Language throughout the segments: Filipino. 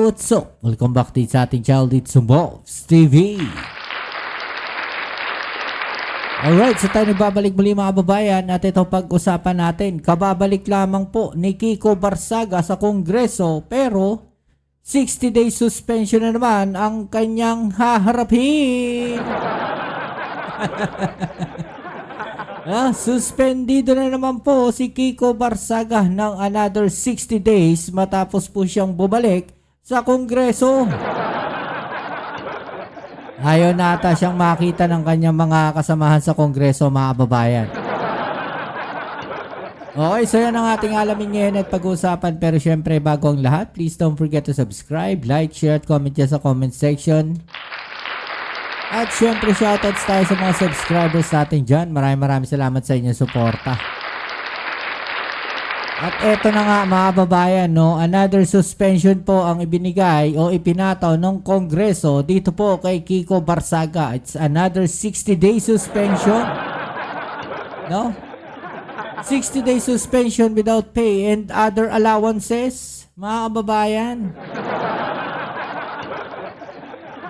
what's up? Welcome back to sa ating channel dito sa Bobs TV. Alright, so tayo nagbabalik muli mga kababayan at ito pag-usapan natin. Kababalik lamang po ni Kiko Barzaga sa Kongreso pero 60-day suspension na naman ang kanyang haharapin. Suspendido na naman po si Kiko Barzaga ng another 60 days matapos po siyang bumalik sa Kongreso. Ayaw na ata siyang makita ng kanyang mga kasamahan sa Kongreso, mga kababayan. Okay, so yan ang ating alamin ngayon at pag-uusapan. Pero syempre, bago ang lahat, please don't forget to subscribe, like, share at comment dyan sa comment section. At syempre, shoutouts tayo sa mga subscribers natin dyan. Maraming salamat sa inyong suporta. At eto na nga mga babayan, no? Another suspension po ang ibinigay o ipinataw ng Kongreso dito po kay Kiko Barzaga. It's another 60-day suspension. No? 60-day suspension without pay and other allowances, mga kababayan.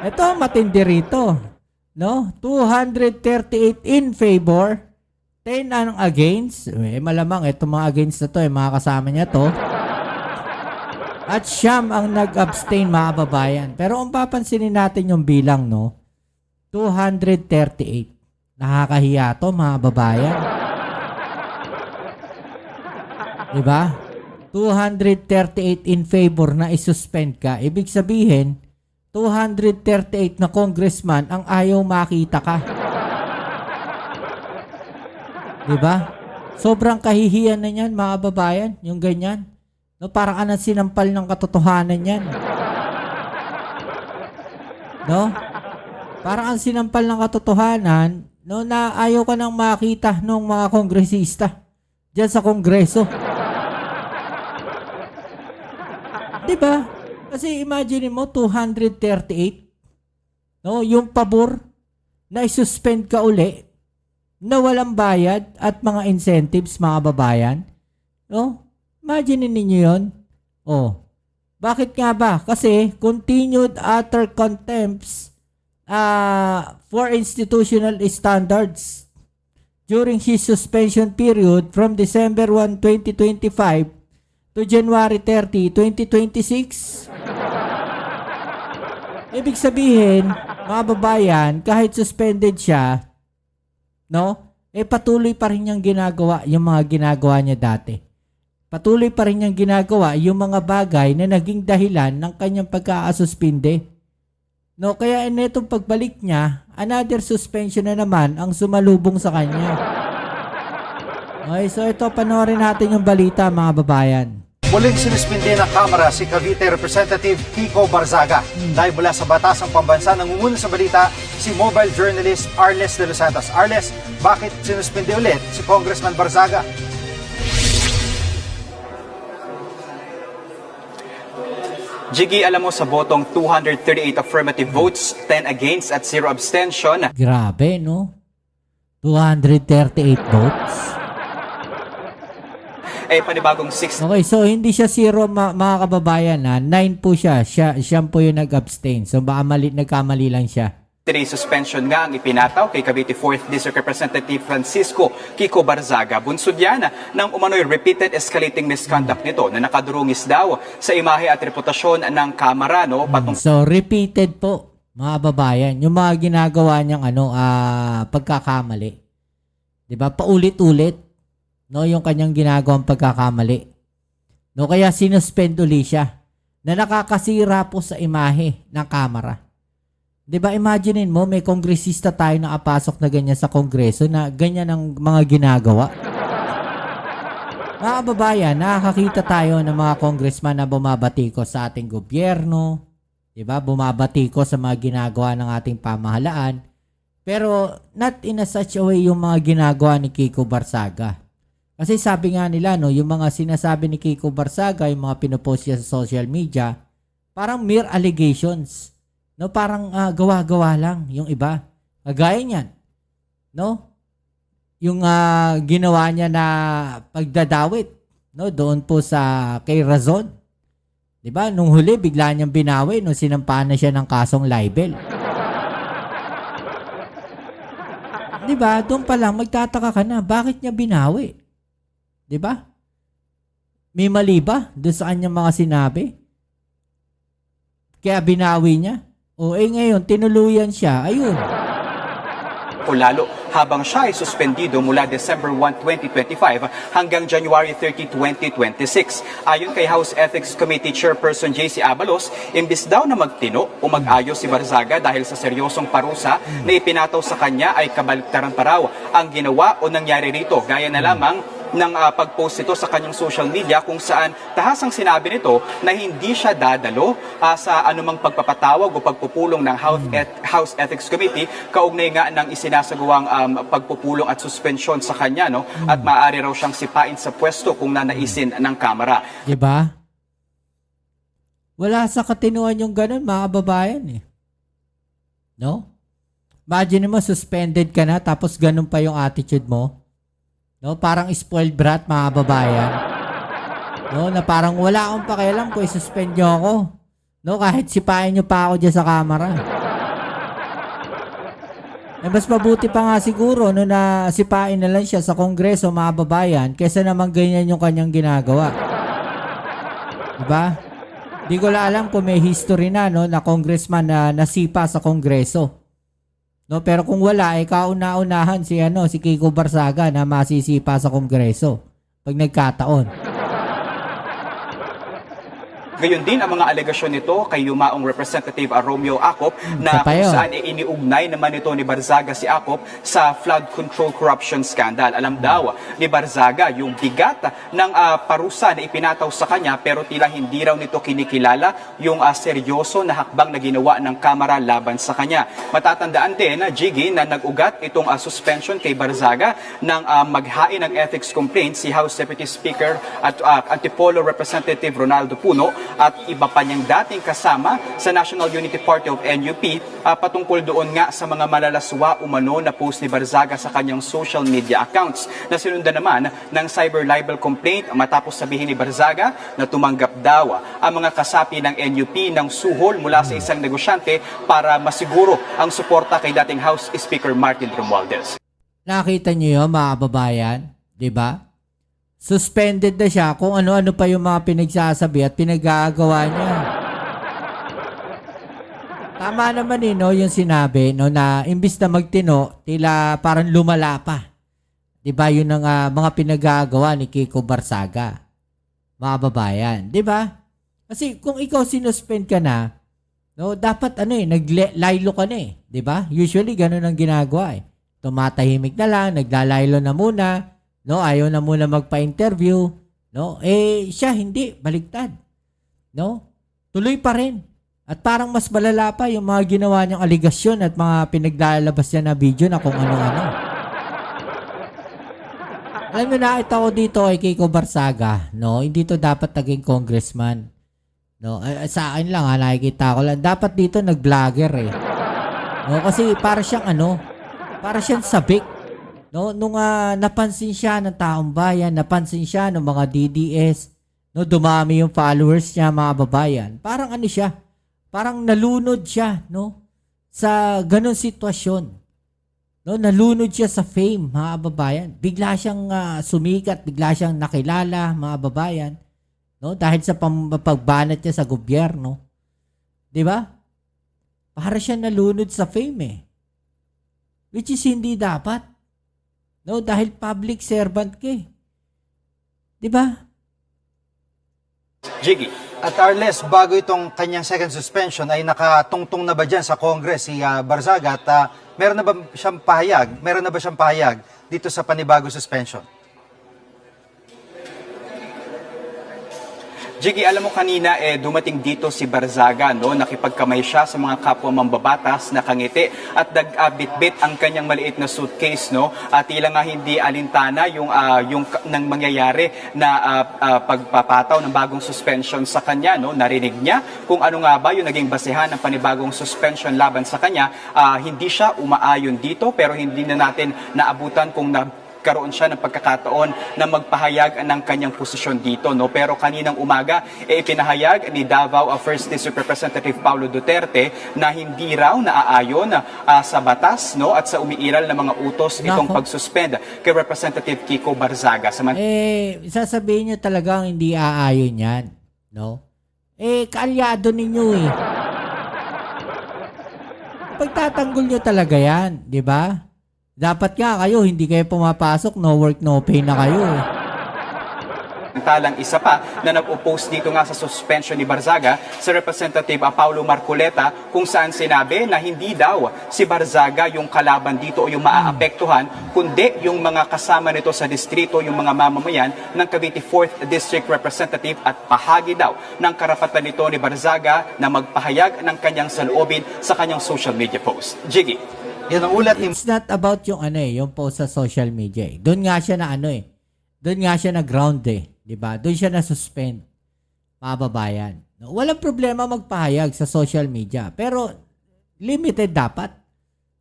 Ito, matindi rito. No? 238 in favor, 10 ang against. Malamang itong mga against na to, mga kasama niya to. At siyam ang nag-abstain, mga babayan. Pero kung papansinin natin yung bilang, no? 238. Nakakahiya to, mga babayan. Diba? 238 in favor na isuspend ka. Ibig sabihin, 238 na congressman ang ayaw makita ka. Diba? Sobrang kahihiyan na yan, mga babayan. Yung ganyan. No, parang ka na sinampal ng katotohanan yan. No? Parang ang sinampal ng katotohanan, no, na ayaw ka nang makita ng mga kongresista dyan sa Kongreso. Diba? Kasi imagine mo, 238, no, yung pabor na isuspend ka uli, na walang bayad at mga incentives, mga babayan. No? Imagine ninyo yun. Oh. Bakit nga ba? Kasi continued utter contempts for institutional standards during his suspension period from December 1, 2025 to January 30, 2026. Ibig sabihin, mga babayan, kahit suspended siya, no? Patuloy pa rin niyang ginagawa yung mga ginagawa niya dati. Patuloy pa rin niyang ginagawa yung mga bagay na naging dahilan ng kanyang pagkakasuspinde. No, kaya netong pagbalik niya, another suspension na naman ang sumalubong sa kanya. Okay, so ito, panoorin natin yung balita, mga babayan. Muling sinuspindi ng Kamara si Cavite Representative Kiko Barzaga. Dahil mula sa Batasang Pambansa, nangunguna sa balita si mobile journalist Arles de los Santos. Arles, bakit sinuspindi ulit si Congressman Barzaga? Jiggy, alam mo sa botong 238 affirmative votes, 10 against at 0 abstention. Grabe, no? 238 votes. Panibagong 6 Okay, so hindi siya 0, mga kababayan, ha? 9 po siya. Siya po yung nag-abstain. So baka nagkamali lang siya. day suspension nga ang ipinataw kay Cavite 4th District Representative Francisco Kiko Barzaga. Bunsod yan ng umano'y repeated escalating misconduct nito na nakadurungis daw sa imahe at reputasyon ng Kamara. No? So repeated po, mga babayan, yung mga ginagawa niyang pagkakamali. 'Di ba? Paulit-ulit. No, yung kanyang ginagawang pagkakamali. No, kaya sinuspend uli siya na nakakasira po sa imahe ng Kamara. 'Di ba? Imaginein mo, may kongresista tayo na apasok na ganyan sa Kongreso na ganyan ang mga ginagawa. Mga babayan, nakakakita tayo ng mga congressman na bumabatikos sa ating gobyerno. 'Di ba? Bumabatikos sa mga ginagawa ng ating pamahalaan. Pero not in a such a way yung mga ginagawa ni Kiko Barzaga. Kasi sabi nga nila, no, yung mga sinasabi ni Kiko Barzaga, yung mga pinopost niya sa social media, parang mere allegations. No, parang gawa-gawa lang yung iba. Kagaya niyan. No? Yung ginawa niya na pagdadawit, no, doon po sa kay Razon. 'Di ba? Nung huli bigla niyang binawi nung sinampahan na siya ng kasong libel. 'Di ba? Doon pa lang magtataka ka na, bakit niya binawi? 'Di ba? May mali ba doon sa kanyang mga sinabi? Kaya binawi niya. O ngayon tinuluyan siya. Ayun. O lalo habang siya ay suspendido mula December 1, 2025 hanggang January 30, 2026. Ayon kay House Ethics Committee Chairperson JC Abalos, imbis daw na magtino o mag-ayos si Barzaga dahil sa seryosong parusa na ipinataw sa kanya ay kabaliktaran pa raw ang ginawa o nangyari rito. Gaya na lamang ng pag-post ito sa kanyang social media kung saan tahasang sinabi nito na hindi siya dadalo sa anumang pagpapatawag o pagpupulong ng House Ethics Committee kaugnay nga ng isinasagawang pagpupulong at suspensyon sa kanya, no? At maaari raw siyang sipain sa pwesto kung nanaisin ng Kamara. Diba? Wala sa katinuan yung ganun, mga kababayan eh. No? Imagine mo, suspended ka na tapos ganun pa yung attitude mo. No, parang spoiled brat, mga kababayan. No, na parang wala akong pakialam kung i-suspend nyo ako. No, kahit sipain nyo pa ako dyan sa camera. Mas mabuti pa nga siguro no, na sipain na lang siya sa Kongreso, mga kababayan, kesa naman ganyan yung kanyang ginagawa. Diba? Di ko lang alam kung may history na, no, na congressman na nasipa sa Kongreso. No, pero kung wala, kauna-unahan si Kiko Barzaga na masisipa sa Kongreso pag nagkataon. Gayon din ang mga alegasyon nito kay yumaong Representative Romeo Acop na kung saan iniugnay naman ito ni Barzaga si Acop sa flood control corruption scandal. Alam daw ni Barzaga yung bigat ng parusa na ipinataw sa kanya pero tila hindi raw nito kinikilala yung seryoso na hakbang na ginawa ng Kamara laban sa kanya. Matatandaan din na Jiggy na nag-ugat itong suspension kay Barzaga ng maghain ng ethics complaint si House Deputy Speaker at Antipolo Representative Ronaldo Puno at iba pa niyang dating kasama sa National Unity Party of NUP patungkol doon nga sa mga malalaswa umano na post ni Barzaga sa kanyang social media accounts na sinundan naman ng cyber libel complaint matapos sabihin ni Barzaga na tumanggap daw ang mga kasapi ng NUP ng suhol mula sa isang negosyante para masiguro ang suporta kay dating House Speaker Martin Romualdez. Nakita niyo yun, mga kababayan? Diba? Suspended na siya kung ano-ano pa yung mga pinagsasabi at pinagagawa niya. Tama naman no, yung sinabi no, na imbis na magtino, tila parang lumala pa. Diba yun ang mga pinagagawa ni Kiko Barzaga. Mga babayan. Diba? Kasi kung ikaw sinuspend ka na, no, dapat naglaylo ka na eh. Diba? Usually ganun ang ginagawa eh. Tumatahimik na lang, naglalaylo na muna. No, ayaw na muna magpa-interview, no? Siya hindi, baliktad. No? Tuloy pa rin. At parang mas malala pa yung mga ginawa niyang aligasyon at mga pinaglalabas niya na video na kung ano-ano. Alam mo, nakita ko dito kay Kiko Barzaga, no? Hindi to dapat naging congressman. No, sa akin lang nakikita ko lang. Dapat dito nag-vlogger eh. No, kasi para siyang sabik. No, nung napansin siya ng taong bayan, napansin siya ng mga DDS, no, dumami yung followers niya, mga babayan. Parang siya, parang nalunod siya, no, sa ganung sitwasyon. No, nalunod siya sa fame, mga babayan. Bigla siyang sumikat, bigla siyang nakilala, mga babayan, no, dahil sa pagbanat niya sa gobyerno. 'Di ba? Para siya nalunod sa fame eh. Which is hindi dapat. No, dahil public servant ka eh. Diba? Jiggy. At Arles, bago itong kanyang second suspension ay nakatungtong na ba dyan sa Congress si Barzaga at meron na ba siyang pahayag dito sa panibago suspension? Jiggy, alam mo kanina dumating dito si Barzaga, no, nakipagkamay siya sa mga kapwa mambabatas na kangiti at nag-bitbit ang kanyang maliit na suitcase, no, at tila nga hindi alintana yung nang mangyayari na pagpapataw ng bagong suspension sa kanya, no. Narinig niya kung ano nga ba yung naging basehan ng panibagong suspension laban sa kanya. Hindi siya umaayon dito pero hindi na natin naabutan kung nagkaroon siya ng pagkakataon na magpahayag ng kanyang posisyon dito, no? Pero kaninang umaga ipinahayag ni Davao First District Representative Paulo Duterte na hindi raw naaayon sa batas, no, at sa umiiral na mga utos itong Nako. pag-suspend kay Representative Kiko Barzaga. Sasabihin nyo talagang hindi aayon yan, no? Kaalyado ninyo eh. Pagtatanggol nyo talaga yan, di ba? Dapat nga kayo, hindi kayo pumapasok, no work, no pay na kayo eh. Samantalang isa pa na nag-oppose dito nga sa suspension ni Barzaga, si Representative Paulo Marcoleta, kung saan sinabi na hindi daw si Barzaga yung kalaban dito o yung maaapektuhan, kundi yung mga kasama nito sa distrito, yung mga mamamayan ng Cavite 4th District Representative, at bahagi daw ng karapatan nito ni Barzaga na magpahayag ng kanyang saloobin sa kanyang social media post. Jiggy. Yan ang ulat ni It's not about yung yung post sa social media eh. Doon nga siya na doon nga siya na ground eh. 'Di ba? Doon siya na suspend. Mga babayan. No, walang problema magpahayag sa social media, pero limited dapat.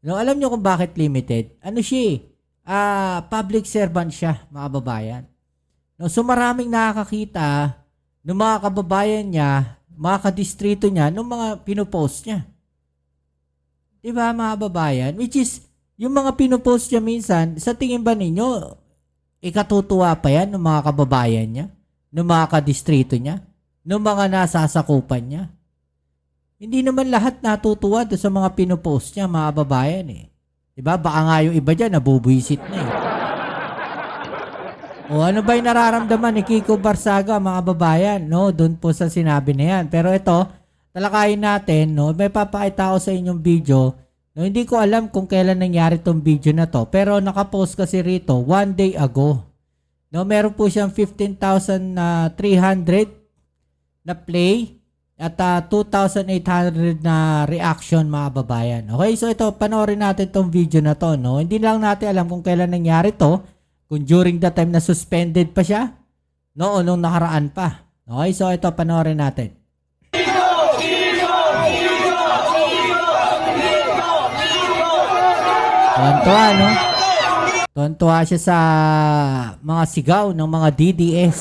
No, alam niyo kung bakit limited? Ano siya? Public servant siya, mga babayan. No, so maraming nakakakita ng mga kababayan niya, mga kadistrito niya, ng mga pinopost niya. 'Di ba, mga babayan? Which is yung mga pinopost niya minsan, sa tingin ba ninyo ikatutuwa pa yan ng mga kababayan niya, ng mga kadistrito niya, ng mga nasasakupan niya? Hindi naman lahat natutuwa doon sa mga pinopost niya, mga babayan eh. Diba? Baka nga yung iba dyan, nabubuisit na eh. O ano ba yung nararamdaman ni Kiko Barzaga, mga babayan? No, doon po sa sinabi na yan. Pero ito, talakayin natin, no? May papakita ko sa inyong video. No, hindi ko alam kung kailan nangyari tong video na to, pero nakapost kasi rito 1 day ago. No, meron po siyang 15,300 na play at 2,800 na reaction, mga babayan. Okay, so ito, panoorin natin tong video na to, no? Hindi lang natin alam kung kailan nangyari to, kung during the time na suspended pa siya, no, o nung nakaraan pa. Okay, so ito, panoorin natin. Tuwan-tuwa, no? Tuwan-tuwa siya sa mga sigaw ng mga DDS.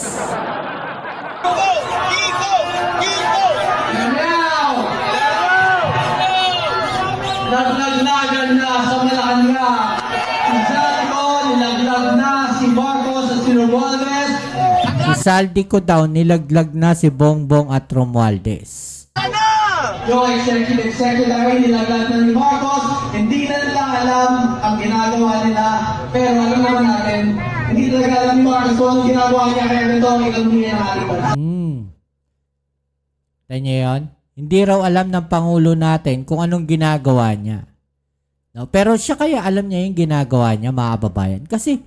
Naglaglagan na sa Malacanang. Si Saldico, nilaglag na si Marcos at si Romualdez. Si Saldico daw, nilaglag na si Bongbong at Romualdez. Yung executive secretary, nilaglag na ni Marcos. Hindi na nila alam ang ginagawa nila. Pero alam naman natin, hindi talaga alam ni Marcos kung anong ginagawa niya. Kaya ito ang ikalmihan natin. Tanya yun? Hindi raw alam ng Pangulo natin kung anong ginagawa niya. No? Pero siya kaya alam niya yung ginagawa niya, mga babayan. Kasi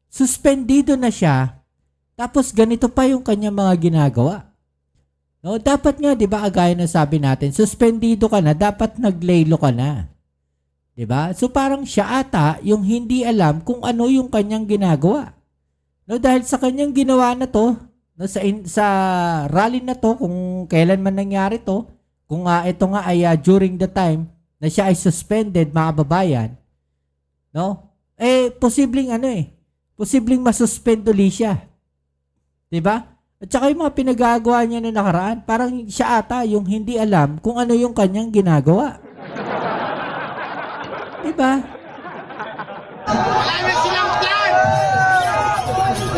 suspendido na siya, tapos ganito pa yung kanya mga ginagawa. No, dapat nga, 'di ba, agaya na sabi natin, suspendido ka na, dapat naglaylo ka na. 'Di ba? So parang siya ata yung hindi alam kung ano yung kanyang ginagawa. No, dahil sa kanyang ginawa na 'to, no, sa rally na 'to, kung kailan man nangyari 'to, kung ito nga ay during the time na siya ay suspended, mga babayan, no? Posibleng posibleng masuspend uli siya. 'Di ba? At saka yung mga pinagagawa niya na nakaraan, parang siya ata yung hindi alam kung ano yung kanyang ginagawa. Diba?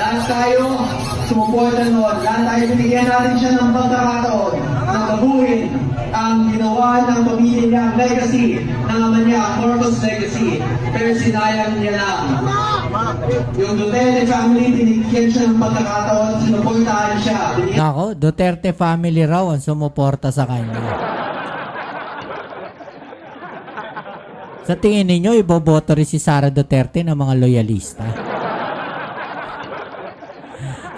Lahat tayo sumuporta noon. Lahat tayo binigyan natin siya ng pagkakataon na baguhin ang ginawa ng pamilya niya, ang legacy ng ama niya, ang Marcos legacy. Pero sinayang niya lang. Yung Duterte family, binigyan siya ng pagkakataon, sinuportahan siya. Nako, Duterte family raw ang sumuporta sa kanya. Sa tingin ninyo, iboboto rin si Sara Duterte ng mga loyalista?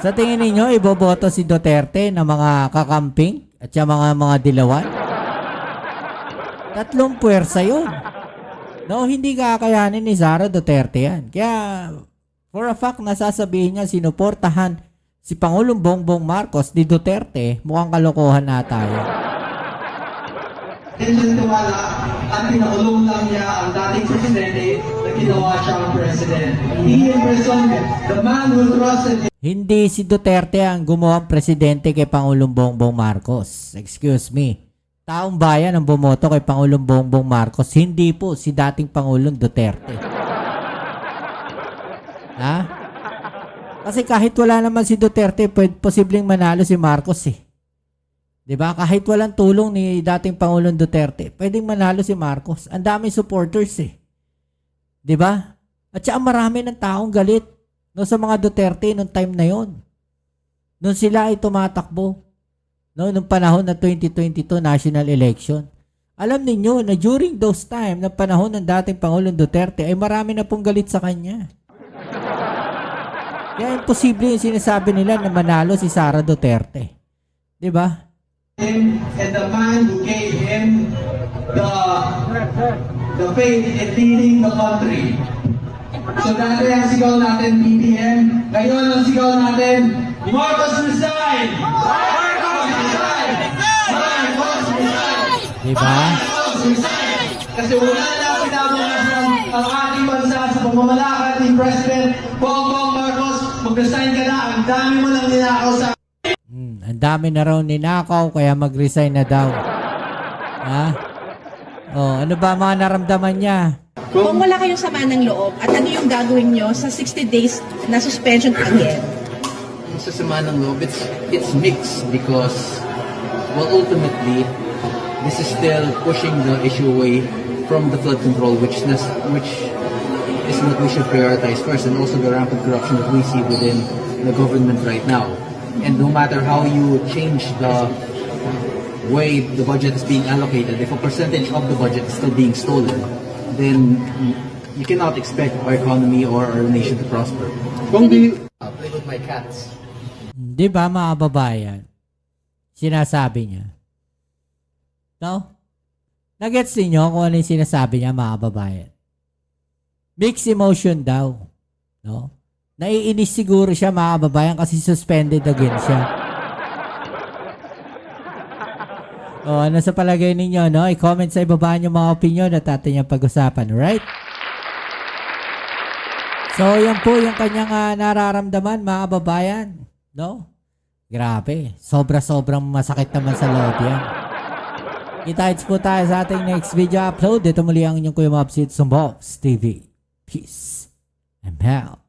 Sa tingin ninyo, iboboto si Duterte ng mga kakamping at yung mga dilawan? Tatlong puwersa yun. No, hindi kakayanin ni Sara Duterte yan. Kaya, for a fact, nasasabihin niya, sinuportahan si Pangulong Bongbong Marcos ni Duterte, mukhang kalokohan na tayo. Hindi siya tiwala at pinakulong lang niya ang dating presidente na ginawa siyang president. He imprisoned the man who trusted him. Hindi si Duterte ang gumawang presidente kay Pangulong Bongbong Marcos. Excuse me. Taong bayan ang bumoto kay Pangulong Bongbong Marcos. Hindi po si dating Pangulong Duterte. Ha? Kasi kahit wala naman si Duterte, posibleng manalo si Marcos eh. 'Di ba? Kahit walang tulong ni dating Pangulong Duterte, pwedeng manalo si Marcos. Ang daming supporters eh. 'Di ba? At saka marami ng taong galit no sa mga Duterte nung time na 'yon. Nung sila ay tumatakbo. No, nung panahon ng 2022 national election. Alam ninyo na during those time, na panahon ng dating Pangulong Duterte, ay marami na pong galit sa kanya. Kaya imposible yung sinasabi nila na manalo si Sara Duterte. 'Di ba? And the man who gave him the faith in leading the country. So dati ang sigaw natin, BBM. Ngayon ang sigaw natin, Marcos resign! Marcos resign! Marcos resign! 'Di ba? Marcos resign! Kasi wala na pinabukasan ang ating bansa sa pamamalakad ni President Bongbong Marcos. Mag-resign ka na, ang dami mo nang ninakaw sa Ang dami na raw ninakaw kaya mag-resign na daw. Ha? Oh, ano ba mga naramdaman niya? Kung wala kayong sama ng loob at ano yung gagawin nyo sa 60 days na suspension again? Sa sama ng loob, it's mixed because, well, ultimately, this is still pushing the issue away from the flood control, which is what we should prioritize first, and also the rampant corruption that we see within the government right now. And no matter how you change the way the budget is being allocated, if a percentage of the budget is still being stolen, then you cannot expect our economy or our nation to prosper. Play with my cats. Di ba mga babayan? Sinasabi niya. No? Nagets niyo kung ano yung sinasabi niya mga babayan? Mixed emotion daw. No? Naiinis siguro siya mga babayan kasi suspended again siya. O ano sa palagay ninyo, no? I-comment sa ibaba niyo mga opinion at atin yung pag-usapan, right? So, yan po yung kanyang nararamdaman mga babayan. No? Grabe. Sobra-sobrang masakit naman sa loob yan. Kita-hits po tayo sa ating next video upload. Dito muli ang inyong Kuya Mobs, it's Mobs TV. Peace and health.